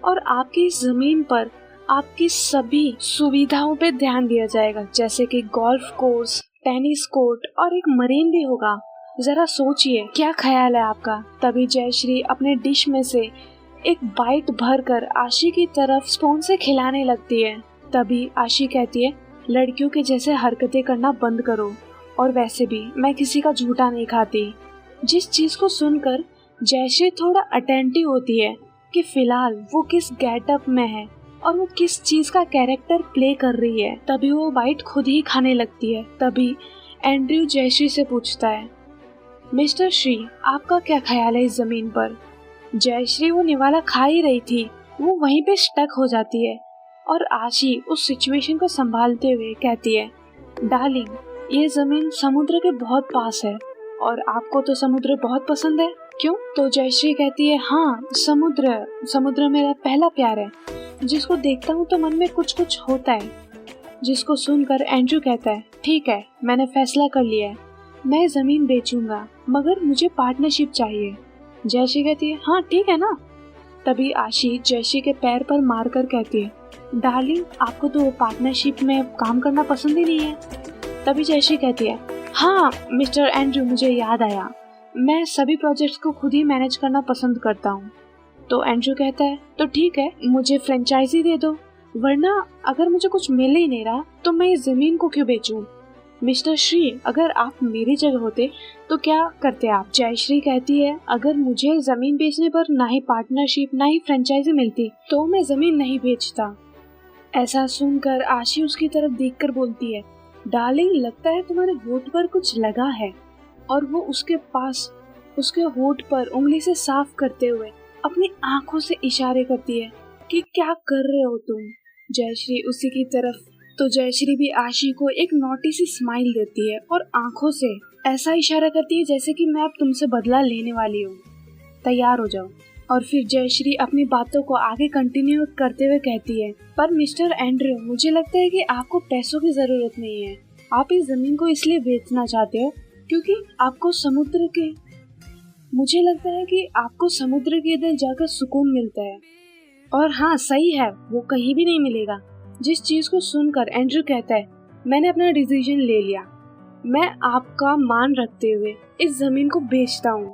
और आपकी इस जमीन पर आपकी सभी सुविधाओं पे ध्यान दिया जाएगा, जैसे कि गोल्फ कोर्स, टेनिस कोर्ट और एक मरीन भी होगा। जरा सोचिए, क्या ख्याल है आपका। तभी जयश्री अपने डिश में से एक बाइट भरकर आशी की तरफ स्पून से खिलाने लगती है। तभी आशी कहती है, लड़कियों के जैसे हरकतें करना बंद करो, और वैसे भी मैं किसी का झूठा नहीं खाती। जिस चीज को सुनकर जयश्री थोड़ा अटेंटिव होती है कि फिलहाल वो किस गेटअप में है और वो किस चीज का कैरेक्टर प्ले कर रही है। तभी वो बाइट खुद ही खाने लगती है। तभी एंड्रयू जयश्री से पूछता है, मिस्टर श्री, आपका क्या ख्याल है इस जमीन पर। जयश्री वो निवाला खा ही रही थी, वो वहीं पे स्टक हो जाती है और आशी उस सिचुएशन को संभालते हुए कहती है, डार्लिंग, ये जमीन समुद्र के बहुत पास है और आपको तो समुद्र बहुत पसंद है, क्यों। तो जयश्री कहती है, हाँ, समुद्र मेरा पहला प्यार है, जिसको देखता हूँ तो मन में कुछ कुछ होता है। जिसको सुनकर एंड्रयू कहता है, ठीक है, मैंने फैसला कर लिया है, मैं जमीन बेचूंगा, मगर मुझे पार्टनरशिप चाहिए। जयश्री कहती है, हाँ ठीक है ना। तभी आशी जयश्री के पैर पर मारकर कहती है, डार्लिंग, आपको तो पार्टनरशिप में काम करना पसंद ही नहीं है। तभी जयश्री कहती है, हाँ मिस्टर एंड्रयू, मुझे याद आया, मैं सभी प्रोजेक्ट्स को खुद ही मैनेज करना पसंद करता हूँ। तो एंड्रयू कहता है, तो ठीक है, मुझे फ्रेंचाइजी दे दो, वरना अगर मुझे कुछ मिल ही नहीं रहा तो मैं इस जमीन को क्यों बेचूं। मिस्टर श्री, अगर आप मेरी जगह होते तो क्या करते आप। जयश्री कहती है, अगर मुझे जमीन बेचने पर ना ही पार्टनरशिप ना ही फ्रेंचाइजी मिलती तो मैं जमीन नहीं बेचता। ऐसा सुनकर आशी उसकी तरफ देखकर बोलती है, डार्लिंग, लगता है तुम्हारे होठ पर कुछ लगा है। और वो उसके पास उसके होठ पर उंगली से साफ करते हुए अपनी आंखों से इशारे करती है कि क्या कर रहे हो तुम। जयश्री उसी की तरफ, तो जयश्री भी आशी को एक नोटी सी स्माइल देती है और आंखों से ऐसा इशारा करती है जैसे कि मैं अब तुमसे बदला लेने वाली हूँ, तैयार हो जाओ। और फिर जयश्री अपनी बातों को आगे कंटिन्यू करते हुए कहती है, पर मिस्टर एंड्रयू, मुझे लगता है कि आपको पैसों की जरूरत नहीं है, आप इस जमीन को इसलिए बेचना चाहते हो क्योंकि आपको मुझे लगता है कि आपको समुद्र के इधर जाकर सुकून मिलता है। और हाँ, सही है, वो कहीं भी नहीं मिलेगा। जिस चीज को सुनकर एंड्रयू कहता है, मैंने अपना डिसीजन ले लिया, मैं आपका मान रखते हुए इस जमीन को बेचता हूँ।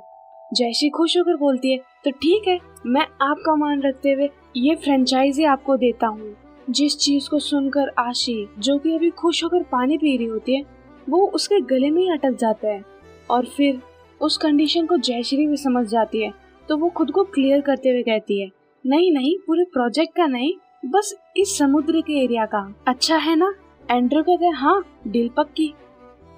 जयश्री खुश होकर बोलती है, तो ठीक है, मैं आपका मान रखते हुए ये फ्रेंचाइजी आपको देता हूँ। जिस चीज को सुनकर आशी, जो कि अभी खुश होकर पानी पी रही होती है, वो उसके गले में ही अटक जाता है। और फिर उस कंडीशन को जयश्री भी समझ जाती है तो वो खुद को क्लियर करते हुए कहती है, नहीं नहीं, पूरे प्रोजेक्ट का नहीं, बस इस समुद्र के एरिया का। अच्छा है ना? एंड्रू कहते हैं, हाँ डील पक्की।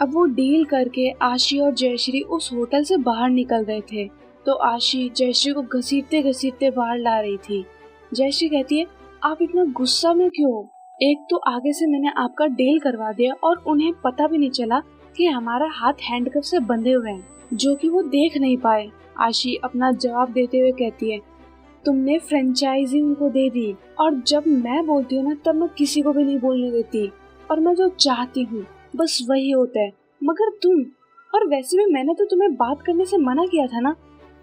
अब वो डील करके आशी और जयश्री उस होटल से बाहर निकल रहे थे, तो आशी जयश्री को घसीटते घसीटते बाहर ला रही थी। जयश्री कहती है, आप इतना गुस्सा में क्यों हो? एक तो आगे से मैंने आपका डील करवा दिया और उन्हें पता भी नहीं चला कि हमारा हाथ हैंडकफ से बंधे हुए हैं, जो कि वो देख नहीं पाए। आशी अपना जवाब देते हुए कहती है, तुमने फ्रेंचाइजी उनको दे दी, और जब मैं बोलती हूँ ना तब मैं किसी को भी नहीं बोलने देती, और मैं जो चाहती हूँ बस वही होता है। मगर तुम, और वैसे भी मैंने तो तुम्हें बात करने से मना किया था ना।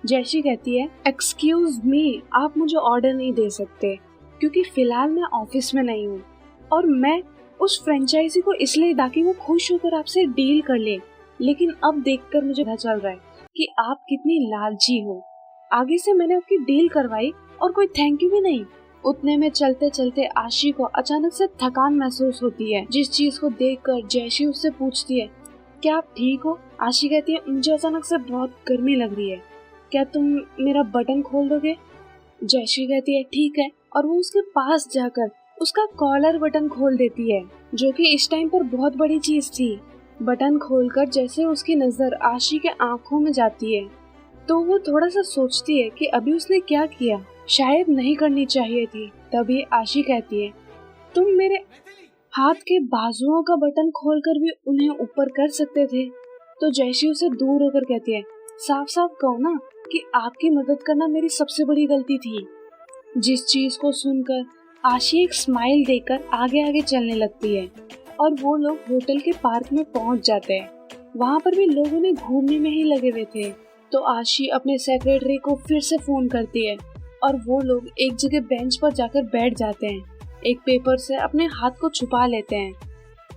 जयश्री कहती है, एक्सक्यूज मी, आप मुझे ऑर्डर नहीं दे सकते क्योंकि फिलहाल मैं ऑफिस में नहीं हूँ, और मैं उस फ्रेंचाइजी को इसलिए ताकि वो खुश होकर आपसे डील कर ले। लेकिन अब देखकर मुझे पता चल रहा है कि आप कितनी लालची हो। आगे से मैंने आपकी डील करवाई और कोई थैंक यू भी नहीं। उतने में चलते चलते आशी को अचानक से थकान महसूस होती है, जिस चीज को देखकर जयश्री उससे पूछती है, क्या आप ठीक हो? आशी कहती है, मुझे अचानक से बहुत गर्मी लग रही है, क्या तुम मेरा बटन खोल दोगे? जयश्री कहती है, ठीक है, और वो उसके पास जाकर उसका कॉलर बटन खोल देती है, जो कि इस टाइम पर बहुत बड़ी चीज थी। बटन खोलकर जैसे उसकी नजर आशी के आंखों में जाती है, तो वो थोड़ा सा सोचती है कि अभी उसने क्या किया, शायद नहीं करनी चाहिए थी। तभी आशी कहती है, तुम मेरे हाथ के बाजुओं का बटन खोलकर भी उन्हें ऊपर कर सकते थे। तो जयश्री उसे दूर होकर कहती है, साफ साफ कहो ना कि आपकी मदद करना मेरी सबसे बड़ी गलती थी। जिस चीज को सुनकर आशी एक स्माइल देकर आगे आगे चलने लगती है, और वो लोग होटल के पार्क में पहुंच जाते हैं। वहाँ पर भी लोग उन्हें घूमने में ही लगे हुए थे। तो आशी अपने सेक्रेटरी को फिर से फोन करती है, और वो लोग एक जगह बेंच पर जाकर बैठ जाते हैं, एक पेपर से अपने हाथ को छुपा लेते हैं।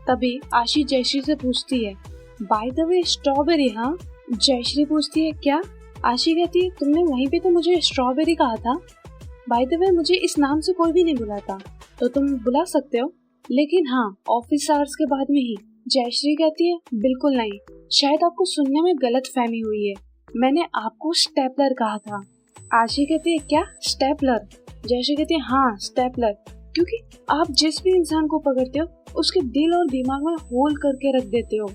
तभी आशी जयश्री से पूछती है, बाय द वे स्ट्रॉबेरी? हाँ। जयश्री पूछती है, क्या? आशी कहती है, तुमने वहीं पे तो मुझे स्ट्रॉबेरी कहा था। बाय द वे मुझे इस नाम से कोई भी नहीं बुलाता, तो तुम बुला सकते हो, लेकिन हाँ ऑफिस आवर्स के बाद में ही। जयश्री कहती है, बिल्कुल नहीं, शायद आपको सुनने में गलत फहमी हुई है, मैंने आपको स्टेपलर कहा था। आशी कहती है, क्या स्टेपलर? जयश्री कहती है, हाँ स्टेपलर, क्योंकि आप जिस भी इंसान को पकड़ते हो उसके दिल और दिमाग में होल करके रख देते हो।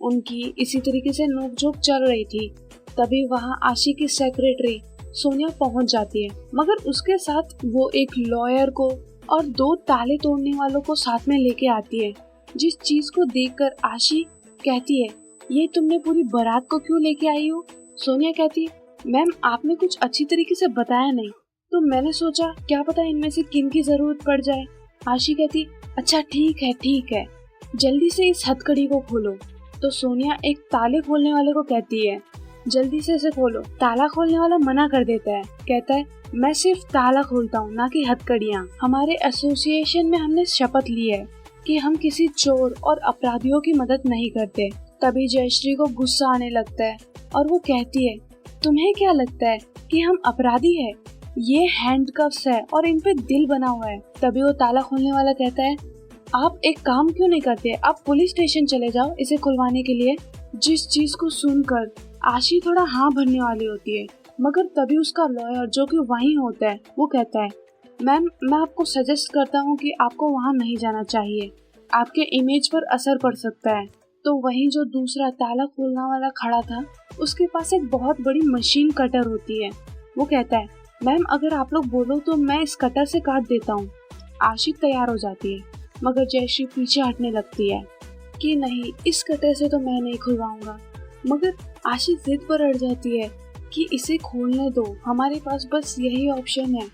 उनकी इसी तरीके से नोकझोंक चल रही थी। तभी वहाँ आशी की सेक्रेटरी सोनिया पहुँच जाती है, मगर उसके साथ वो एक लॉयर को और 2 ताले तोड़ने वालों को साथ में लेके आती है। जिस चीज को देखकर आशी कहती है, ये तुमने पूरी बारात को क्यों लेके आई हो? सोनिया कहती है, मैम आपने कुछ अच्छी तरीके से बताया नहीं, तो मैंने सोचा क्या पता इनमें से किन की जरूरत पड़ जाए। आशी कहती, अच्छा ठीक है, जल्दी से इस हथकड़ी को खोलो। तो सोनिया एक ताले खोलने वाले को कहती है, जल्दी से इसे खोलो। ताला खोलने वाला मना कर देता है, कहता है, मैं सिर्फ ताला खोलता हूँ, ना कि हथकड़ियाँ। हमारे एसोसिएशन में हमने शपथ ली है कि हम किसी चोर और अपराधियों की मदद नहीं करते। तभी जयश्री को गुस्सा आने लगता है और वो कहती है, तुम्हें क्या लगता है कि हम अपराधी है? ये हैंडकफ्स है और इन पे दिल बना हुआ है। तभी वो ताला खोलने वाला कहता है, आप एक काम क्यों नहीं करते, आप पुलिस स्टेशन चले जाओ इसे खुलवाने के लिए। जिस चीज को सुनकर आशी थोड़ा हाँ भरने वाली होती है, मगर तभी उसका लॉयर जो कि वहीं होता है वो कहता है, मैम मैं आपको सजेस्ट करता हूँ कि आपको वहाँ नहीं जाना चाहिए, आपके इमेज पर असर पड़ सकता है। तो वहीं जो दूसरा ताला खोलने वाला खड़ा था उसके पास एक बहुत बड़ी मशीन कटर होती है। वो कहता है, मैम अगर आप लोग बोलो तो मैं इस कटर से काट देता हूँ। आशी तैयार हो जाती है, मगर जयश्री पीछे हटने लगती है कि नहीं, इस कटर से तो मैं नहीं खुलवाऊंगा। मगर आशी जिद पर अड़ जाती है कि इसे खोलने दो, हमारे पास बस यही ऑप्शन है।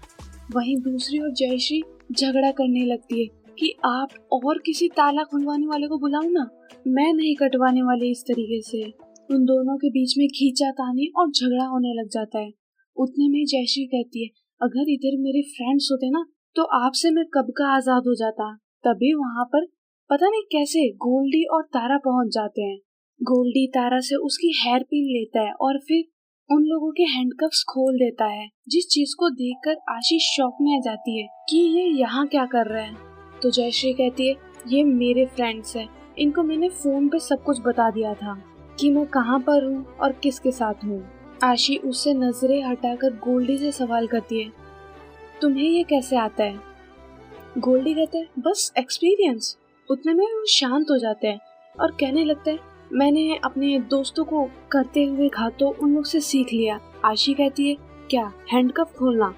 वहीं दूसरी ओर जयश्री झगड़ा करने लगती है कि आप और किसी ताला खुलवाने वाले को बुलाओ ना, मैं नहीं कटवाने वाली इस तरीके से। उन दोनों के बीच में खींचातानी और झगड़ा होने लग जाता है। उतने में जयश्री कहती है, अगर इधर मेरे फ्रेंड्स होते ना तो आपसे मैं कब का आजाद हो जाता। तभी वहाँ पर पता नहीं कैसे गोल्डी और तारा पहुँच जाते हैं। गोल्डी तारा से उसकी हेयर पिन लेता है और फिर उन लोगों के हैंडकफ्स खोल देता है, जिस चीज को देखकर आशीष शॉक में आ जाती है कि ये यहाँ क्या कर रहे हैं। तो जयश्री कहती है, ये मेरे फ्रेंड्स हैं, इनको मैंने फोन पे सब कुछ बता दिया था कि मैं कहाँ पर हूँ और किसके साथ हूँ। आशी उससे नजरें हटाकर गोल्डी से सवाल करती है, तुम्हें ये कैसे आता है? गोल्डी कहता है, बस एक्सपीरियंस। उतने में वो शांत हो जाते हैं और कहने लगता है, मैंने अपने दोस्तों को करते हुए घातों उन लोग से सीख लिया। आशी कहती है, क्या हैंडकफ खोलना?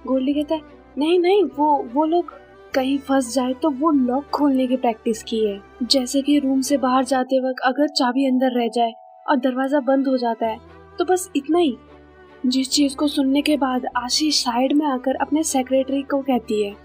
गोल्डी कहता है, नहीं नहीं, वो लोग कहीं फंस जाए तो वो लॉक खोलने की प्रैक्टिस की है। जैसे कि रूम से बाहर जाते वक्त अगर चाबी अंदर रह जाए और दरवाजा बंद हो जाता है तो बस इतना ही। जिस चीज को सुनने के बाद आशी साइड में आकर अपने सेक्रेटरी को कहती है,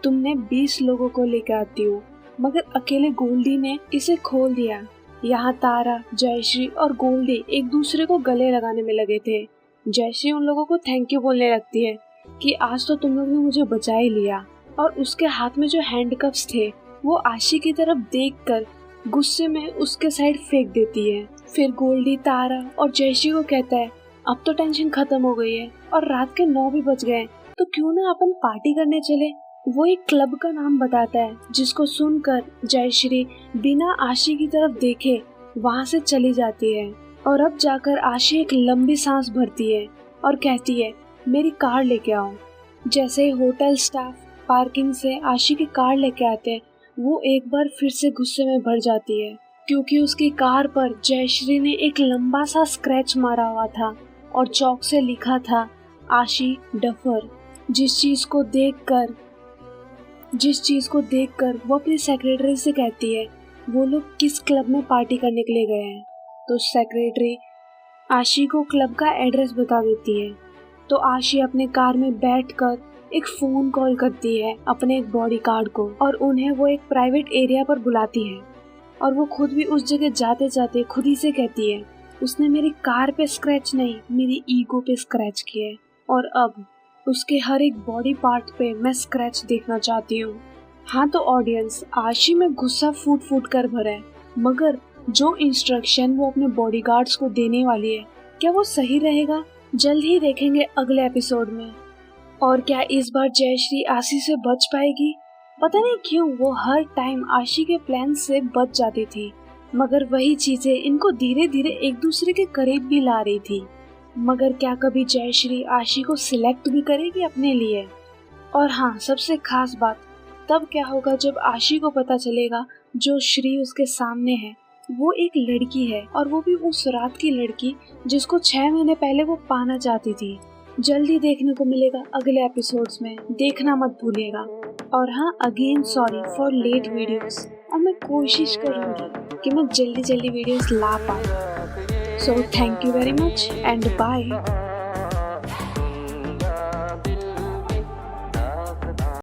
तुमने 20 लोगों को लेकर आती हो, मगर अकेले गोल्डी ने इसे खोल दिया। यहाँ तारा, जयश्री और गोल्डी एक दूसरे को गले लगाने में लगे थे। जयश्री उन लोगों को थैंक यू बोलने लगती है कि आज तो तुम लोग ने मुझे बचा ही लिया, और उसके हाथ में जो हैंडकफ्स थे वो आशी की तरफ देखकर गुस्से में उसके साइड फेंक देती है। फिर गोल्डी तारा और जयश्री को कहता है, अब तो टेंशन खत्म हो गई है और रात के 9 भी बज गए, तो क्यों ना अपन पार्टी करने चले। वो एक क्लब का नाम बताता है, जिसको सुनकर जयश्री बिना आशी की तरफ देखे वहाँ से चली जाती है। और अब जाकर आशी एक लंबी सांस भरती है और कहती है, मेरी कार लेके आओ। जैसे ही होटल स्टाफ पार्किंग से आशी की कार लेके आते हैं, वो एक बार फिर से गुस्से में भर जाती है, क्योंकि उसकी कार पर जयश्री ने एक लंबा सा स्क्रैच मारा हुआ था और चौक से लिखा था, आशी डफर। जिस चीज को देखकर वो अपनी सेक्रेटरी से कहती है, वो लोग किस क्लब में पार्टी करने के लिए गए हैं। तो सेक्रेटरी आशी को क्लब का एड्रेस बता देती है। तो आशी अपने कार में बैठकर एक फोन कॉल करती है अपने एक बॉडीगार्ड को, और उन्हें वो एक प्राइवेट एरिया पर बुलाती है। और वो खुद भी उस जगह जाते जाते खुद ही से कहती है, उसने मेरी कार पे स्क्रैच नहीं, मेरी ईगो पे स्क्रैच किया है, और अब उसके हर एक बॉडी पार्ट पे मैं स्क्रैच देखना चाहती हूँ। हाँ तो ऑडियंस, आशी में गुस्सा फूट फूट कर भरा है, मगर जो इंस्ट्रक्शन वो अपने बॉडीगार्ड्स को देने वाली है, क्या वो सही रहेगा? जल्द ही देखेंगे अगले एपिसोड में। और क्या इस बार जयश्री आशी से बच पाएगी? पता नहीं क्यों वो हर टाइम आशी के प्लान से बच जाती थी, मगर वही चीजें इनको धीरे धीरे एक दूसरे के करीब भी ला रही थी। मगर क्या कभी जयश्री आशी को सिलेक्ट भी करेगी अपने लिए? और हाँ, सबसे खास बात तब क्या होगा जब आशी को पता चलेगा जो श्री उसके सामने है वो एक लड़की है, और वो भी उस रात की लड़की जिसको 6 महीने पहले वो पाना चाहती थी। जल्दी देखने को मिलेगा अगले एपिसोड्स में, देखना मत भूलिएगा। और हाँ, again sorry for late videos, और मैं कोशिश करूँगी कि मैं जल्दी वीडियोस ला पाऊँ। So thank you very much and bye.